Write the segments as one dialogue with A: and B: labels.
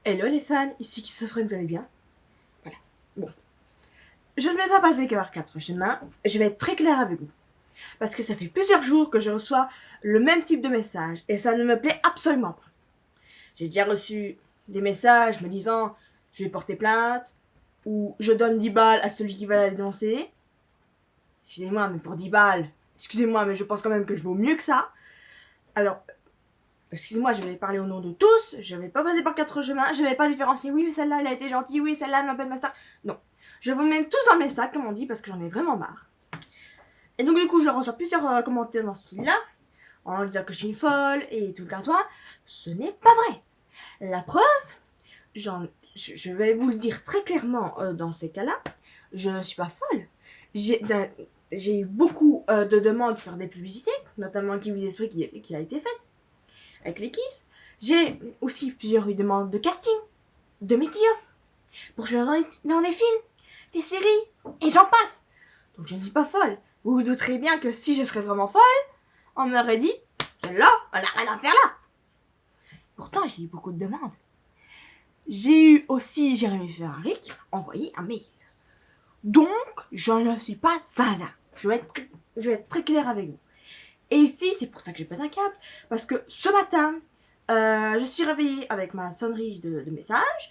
A: Hello les fans, ici Kissofren, vous allez bien? Voilà. Bon. Je ne vais pas passer qu'à 4 chemins, je vais être très clair avec vous. Parce que ça fait plusieurs jours que je reçois le même type de message et ça ne me plaît absolument pas. J'ai déjà reçu des messages me disant je vais porter plainte ou je donne 10 balles à celui qui va la dénoncer. Excusez-moi, mais pour 10 balles, excusez-moi, mais je pense quand même que je vaux mieux que ça. Alors, excusez-moi, je vais parler au nom de tous, je vais pas passer par 4 chemins, je vais pas différencier, oui, mais celle-là, elle a été gentille, oui, celle-là, elle m'appelle ma star. Non. Je vous mets tous dans mes sacs, comme on dit, parce que j'en ai vraiment marre. Et donc, du coup, je reçois plusieurs commentaires dans ce style-là, en disant que je suis une folle et tout le cartois. Ce n'est pas vrai. La preuve, je vais vous le dire très clairement dans ces cas-là, je ne suis pas folle. J'ai eu beaucoup de demandes pour faire des publicités, notamment Kiwi d'Esprit qui a été faite avec les Kiss. J'ai aussi plusieurs demandes de casting, de making-of, pour jouer dans les films, des séries, et j'en passe. Donc je ne suis pas folle. Vous vous douterez bien que si je serais vraiment folle, on m'aurait dit, celle-là, elle a rien à faire là. Pourtant, j'ai eu beaucoup de demandes. J'ai eu aussi Jérémy Ferrari qui m'a envoyé un mail. Donc, je ne suis pas Zaza. Je vais être très claire avec vous. Et ici, c'est pour ça que je pète un câble. Parce que ce matin, je suis réveillée avec ma sonnerie de messages.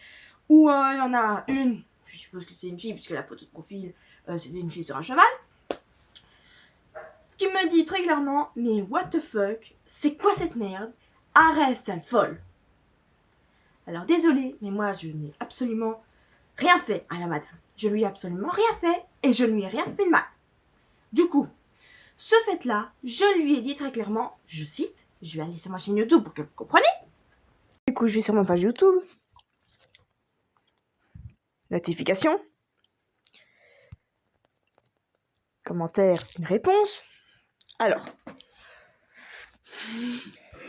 A: Où il y en a une, je suppose que c'est une fille, puisque la photo de profil, c'était une fille sur un cheval. Qui me dit très clairement, mais what the fuck, c'est quoi cette merde? Arrête, cette folle. Alors désolé, mais moi je n'ai absolument rien fait à la madame. Je lui ai absolument rien fait et je ne lui ai rien fait de mal. Du coup, ce fait-là, je lui ai dit très clairement, je cite, je vais aller sur ma chaîne YouTube pour que vous compreniez. Du coup, je vais sur ma page YouTube. Notification. Commentaire, une réponse. Alors,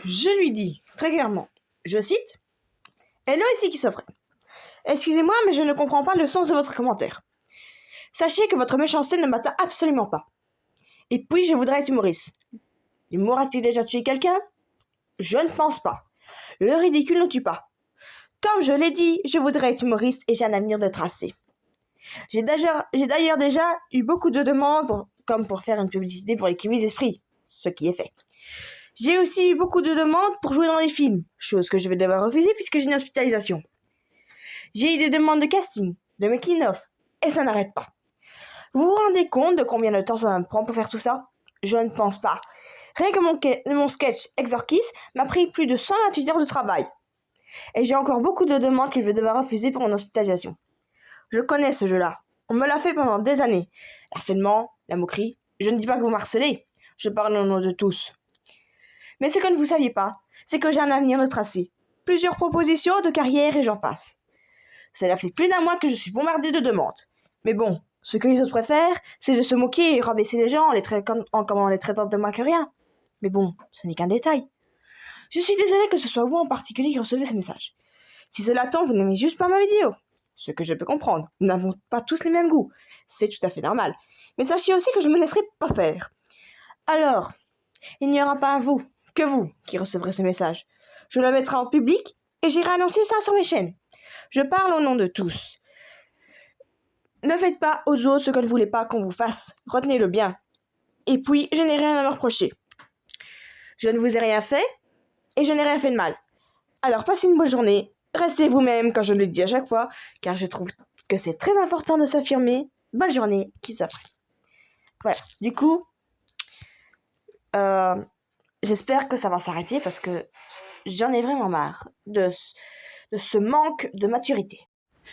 A: je lui dis très clairement, je cite, hello ici qui s'offre. Excusez-moi, mais je ne comprends pas le sens de votre commentaire. Sachez que votre méchanceté ne m'atteint absolument pas. Et puis, je voudrais être humoriste. L'humour a-t-il déjà tué quelqu'un? Je ne pense pas. Le ridicule ne tue pas. Comme je l'ai dit, je voudrais être humoriste et j'ai un avenir de tracé. J'ai d'ailleurs déjà eu beaucoup de demandes comme pour faire une publicité pour les Kiwis d'Esprit, ce qui est fait. J'ai aussi eu beaucoup de demandes pour jouer dans les films, chose que je vais devoir refuser puisque j'ai une hospitalisation. J'ai eu des demandes de casting, de making-of, et ça n'arrête pas. Vous vous rendez compte de combien de temps ça me prend pour faire tout ça? Je ne pense pas. Rien que mon sketch Exorkis m'a pris plus de 128 heures de travail. Et j'ai encore beaucoup de demandes que je vais devoir refuser pour mon hospitalisation. Je connais ce jeu-là. On me l'a fait pendant des années. L'harcèlement, la moquerie. Je ne dis pas que vous m'harcelez. Je parle au nom de tous. Mais ce que ne vous saviez pas, c'est que j'ai un avenir de tracé. Plusieurs propositions de carrière et j'en passe. Cela fait plus d'un mois que je suis bombardée de demandes. Mais bon, ce que les autres préfèrent, c'est de se moquer et rabaisser les gens en les traitant de moins que rien. Mais bon, ce n'est qu'un détail. Je suis désolée que ce soit vous en particulier qui recevez ces messages. Si cela tombe, vous n'aimez juste pas ma vidéo. Ce que je peux comprendre. Nous n'avons pas tous les mêmes goûts. C'est tout à fait normal. Mais sachez aussi que je me laisserai pas faire. Alors, il n'y aura pas vous, que vous, qui recevrez ces messages. Je le mettrai en public et j'irai annoncer ça sur mes chaînes. Je parle au nom de tous. Ne faites pas aux autres ce que ne voulez pas qu'on vous fasse. Retenez-le bien. Et puis, je n'ai rien à me reprocher. Je ne vous ai rien fait et je n'ai rien fait de mal. Alors, passez une bonne journée. Restez vous-même, quand je le dis à chaque fois, car je trouve que c'est très important de s'affirmer. Bonne journée, qui s'appelle. Voilà, du coup, j'espère que ça va s'arrêter parce que j'en ai vraiment marre de ce manque de maturité.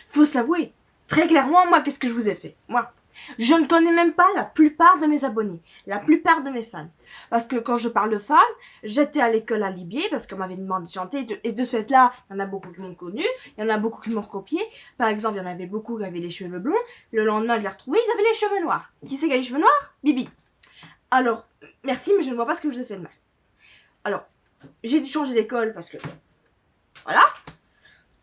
A: Faut s'avouer, très clairement, moi, qu'est-ce que je vous ai fait? Moi, je ne connais même pas la plupart de mes abonnés, la plupart de mes fans. Parce que quand je parle de fans, j'étais à l'école à Libier, parce qu'on m'avait demandé de chanter, et de ce fait-là, il y en a beaucoup qui m'ont connu, il y en a beaucoup qui m'ont recopié. Par exemple, il y en avait beaucoup qui avaient les cheveux blonds, le lendemain, je les retrouvais, ils avaient les cheveux noirs. Qui c'est qui a les cheveux noirs? Bibi. Alors, merci, mais je ne vois pas ce que je vous ai fait de mal. Alors, j'ai dû changer d'école parce que, voilà,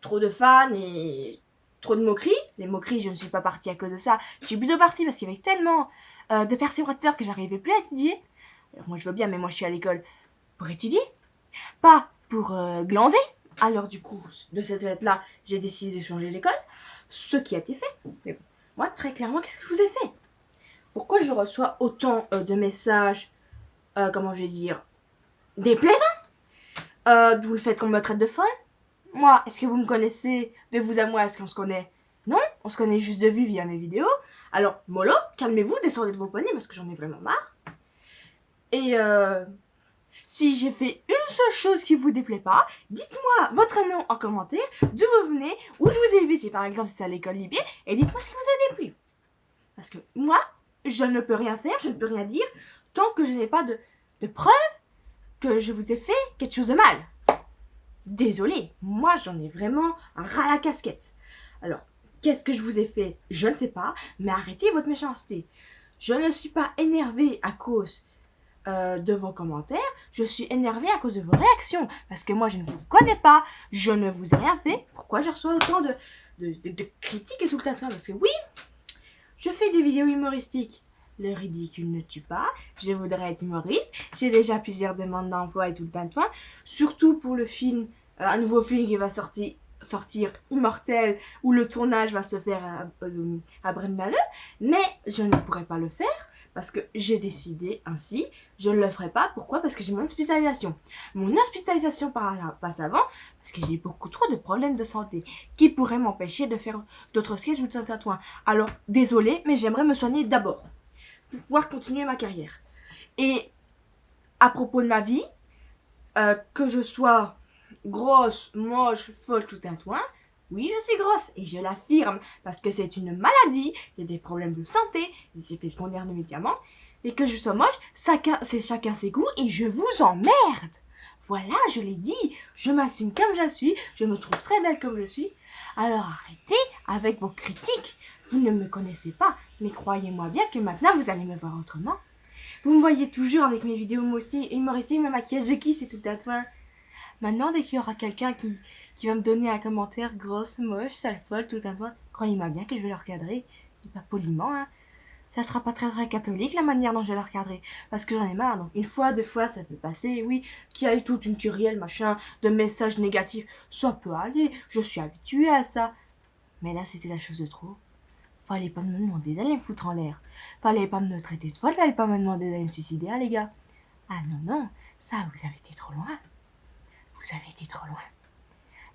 A: trop de fans et trop de moqueries. Les moqueries, je ne suis pas partie à cause de ça. Je suis plutôt partie parce qu'il y avait tellement de perturbateurs que j'arrivais plus à étudier. Alors moi je veux bien, mais moi je suis à l'école pour étudier, pas pour glander. Alors du coup, de cette fête-là, j'ai décidé de changer d'école, ce qui a été fait. Mais bon, moi, très clairement, qu'est-ce que je vous ai fait? Pourquoi je reçois autant de messages, comment je vais dire, déplaisants? D'où le fait qu'on me traite de folle? Moi, est-ce que vous me connaissez? De vous à moi, est-ce qu'on se connaît? Non, on se connaît juste de vue via mes vidéos. Alors, mollo, calmez-vous, descendez de vos poignets parce que j'en ai vraiment marre. Et si j'ai fait une seule chose qui vous déplaît pas, dites-moi votre nom en commentaire, d'où vous venez, où je vous ai vu, si par exemple c'est à l'école Libé, et dites-moi ce qui vous a déplu. Parce que moi, je ne peux rien faire, je ne peux rien dire, tant que je n'ai pas de preuves que je vous ai fait quelque chose de mal. Désolée, moi j'en ai vraiment ras la casquette. Alors, qu'est-ce que je vous ai fait? Je ne sais pas, mais arrêtez votre méchanceté. Je ne suis pas énervée à cause de vos commentaires, je suis énervée à cause de vos réactions. Parce que moi je ne vous connais pas, je ne vous ai rien fait. Pourquoi je reçois autant de critiques et tout le tas de ça? Parce que oui, je fais des vidéos humoristiques. Le ridicule ne tue pas. Je voudrais être humoriste. J'ai déjà plusieurs demandes d'emploi et tout le tas de fois. Surtout pour le film, un nouveau film qui va sortir Immortel, où le tournage va se faire à Braine-l'Alleud. Mais je ne pourrai pas le faire parce que j'ai décidé ainsi. Je ne le ferai pas. Pourquoi? Parce que j'ai mon hospitalisation. Mon hospitalisation passe avant parce que j'ai beaucoup trop de problèmes de santé qui pourraient m'empêcher de faire d'autres sketchs ou de tatouages. Alors, désolé, mais j'aimerais me soigner d'abord pour pouvoir continuer ma carrière. Et à propos de ma vie, que je sois grosse, moche, folle, tout un toin, oui, je suis grosse et je l'affirme parce que c'est une maladie, il y a des problèmes de santé, des effets secondaires de médicaments, et que je sois moche, c'est chacun ses goûts et je vous emmerde. Voilà, je l'ai dit, je m'assume comme je suis, je me trouve très belle comme je suis. Alors arrêtez avec vos critiques. Vous ne me connaissez pas, mais croyez-moi bien que maintenant vous allez me voir autrement. Vous me voyez toujours avec mes vidéos humoristiques, mes maquillages de kiss et tout à toi. Maintenant, dès qu'il y aura quelqu'un qui va me donner un commentaire grosse, moche, sale, folle, tout un toit, croyez-moi bien que je vais le recadrer. Et pas poliment, hein. Ça sera pas très très catholique la manière dont je vais le recadrer. Parce que j'en ai marre. Donc, une fois, deux fois, ça peut passer, oui. Qu'il y ait toute une kyrielle, machin, de messages négatifs, ça peut aller. Je suis habituée à ça. Mais là, c'était la chose de trop. Fallait pas me demander d'aller me foutre en l'air. Fallait pas me traiter de folle, fallait pas me demander d'aller me suicider, hein, les gars. Ah non, non, ça, vous avez été trop loin. Vous avez été trop loin.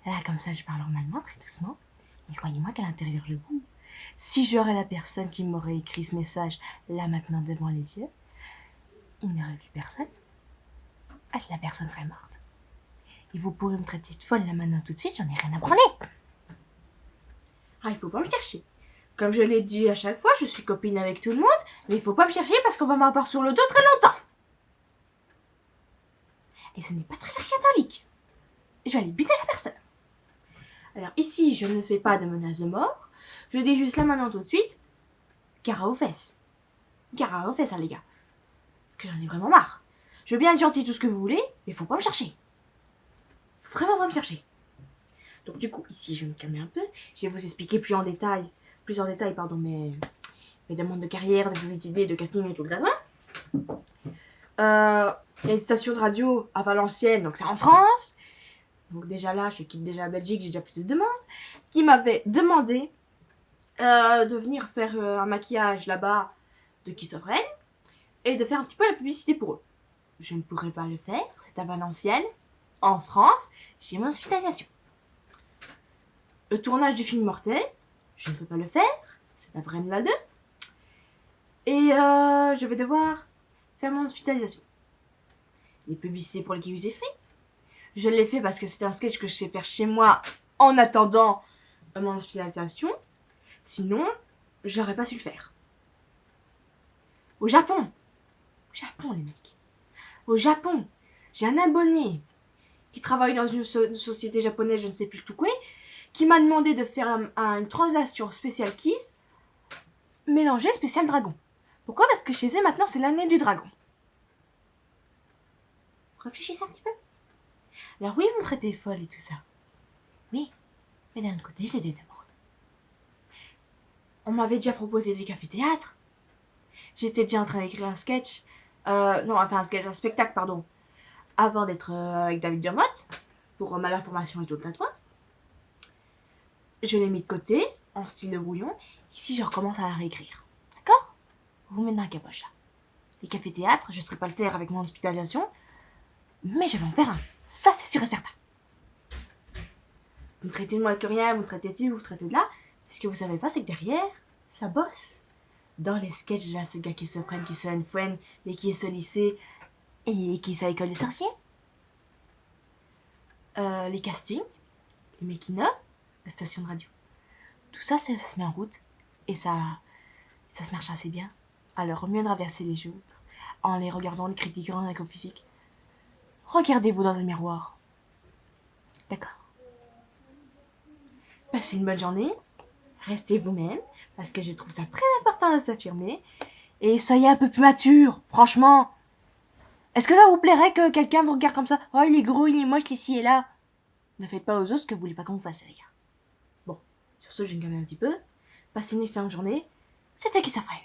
A: Là, comme ça, je parle normalement, très doucement. Mais croyez-moi qu'à l'intérieur de vous, si j'aurais la personne qui m'aurait écrit ce message, là, maintenant, devant les yeux, il n'y aurait plus personne. Ah, la personne serait morte. Et vous pourrez me traiter de folle, là, maintenant, tout de suite, j'en ai rien à branler. Ah, il faut pas me chercher. Comme je l'ai dit à chaque fois, je suis copine avec tout le monde, mais il faut pas me chercher parce qu'on va m'avoir sur le dos très longtemps. Et ce n'est pas très catholique. Je vais aller buter la personne. Alors ici, je ne fais pas de menace de mort. Je dis juste là maintenant tout de suite, cara aux fesses. Cara aux fesses, hein, les gars. Parce que j'en ai vraiment marre. Je veux bien être gentil tout ce que vous voulez, mais faut pas me chercher. Faut vraiment pas me chercher. Donc du coup, ici, je vais me calmer un peu. Je vais vous expliquer plus en détail, mes demandes de carrière, de publicité, de casting et tout le reste. Il y a une station de radio à Valenciennes, donc c'est en France. Donc déjà là, je quitte déjà la Belgique, j'ai déjà plus de demandes. Qui m'avait demandé de venir faire un maquillage là-bas de Kiss of Rain et de faire un petit peu la publicité pour eux. Je ne pourrais pas le faire, c'est à Valenciennes, en France, j'ai mon hospitalisation. Le tournage du film Mortel, je ne peux pas le faire, c'est à Braine-l'Alleud. Et je vais devoir faire mon hospitalisation. Les publicités pour les kiwis et fruits, je l'ai fait parce que c'était un sketch que je sais faire chez moi en attendant mon hospitalisation. Sinon, j'aurais pas su le faire. Au Japon, les mecs. Au Japon, j'ai un abonné qui travaille dans une société japonaise, je ne sais plus tout quoi, qui m'a demandé de faire une translation spéciale Kiss, mélangée spéciale dragon. Pourquoi? Parce que chez eux, maintenant, c'est l'année du dragon. Réfléchissez un petit peu. Alors oui, vous me traitez folle et tout ça. Oui, mais d'un autre côté, j'ai des demandes. On m'avait déjà proposé des cafés-théâtres. J'étais déjà en train d'écrire un spectacle, pardon, avant d'être avec David Durmotte. pour mal information et tout le tatouage. Je l'ai mis de côté, en style de brouillon. Ici, je recommence à la réécrire. D'accord? Vous mettez dans la caboche, là. Les cafés-théâtres, je ne saurais pas le faire avec mon hospitalisation, mais je vais en faire un. Ça, c'est sûr et certain. Vous me traitez de moi que rien, vous me traitez de ci, vous me traitez de là. Mais ce que vous savez pas, c'est que derrière, ça bosse. Dans les sketchs, là, ce gars qui se prenne, qui se fouenne, et qui est au lycée, et qui est à l'école des sorciers. Les castings, les making-of, la station de radio. Tout ça, ça se met en route. Et ça se marche assez bien. Alors, mieux de traverser les jours en les regardant, les critiquant avec au physique. Regardez-vous dans un miroir. D'accord? Passez une bonne journée. Restez vous-même, parce que je trouve ça très important de s'affirmer. Et soyez un peu plus mature, franchement. Est-ce que ça vous plairait que quelqu'un vous regarde comme ça? Oh, il est gros, il est moche, ici et là. Ne faites pas aux autres ce que vous voulez pas qu'on vous fasse, les gars. Bon, sur ce, je vais me calmer un petit peu. Passez une excellente journée. C'était Qui s'affrène.